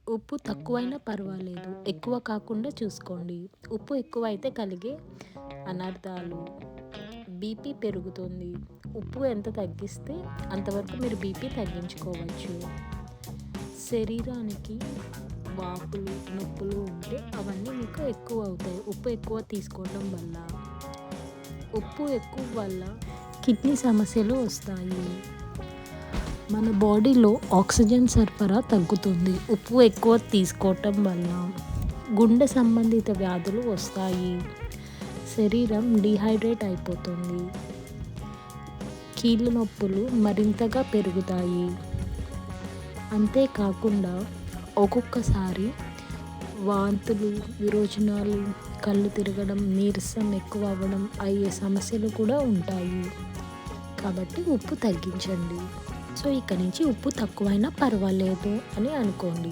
ఉప్పు తక్కువైనా పర్వాలేదు. ఎక్కువ కాకుండా చూసుకోండి. ఉప్పు ఎక్కువైతే కలిగే అనర్థాలు, బీపీ పెరుగుతుంది. ఉప్పు ఎంత తగ్గిస్తే అంతవరకు మీరు బీపీ తగ్గించుకోవచ్చు. శరీరానికి వాపులు, నొప్పులు ఉంటే అవన్నీ మీకు ఎక్కువ అవుతాయి ఉప్పు ఎక్కువ తీసుకోవడం వల్ల. ఉప్పు ఎక్కువ వల్ల కిడ్నీ సమస్యలు వస్తాయి. మన బాడీలో ఆక్సిజన్ సరఫరా తగ్గుతుంది. ఉప్పు ఎక్కువ తీసుకోవటం వల్ల గుండె సంబంధిత వ్యాధులు వస్తాయి. శరీరం డీహైడ్రేట్ అయిపోతుంది. కీళ్ళ నొప్పులు మరింతగా పెరుగుతాయి. అంతేకాకుండా ఒక్కొక్కసారి వాంతులు, విరోచనాలు, కళ్ళు తిరగడం, నీరసం ఎక్కువ అవ్వడం అయ్యే సమస్యలు కూడా ఉంటాయి. కాబట్టి ఉప్పు తగ్గించండి. సో ఇక నుంచి ఉప్పు తక్కువైనా పర్వాలేదు అని అనుకోండి.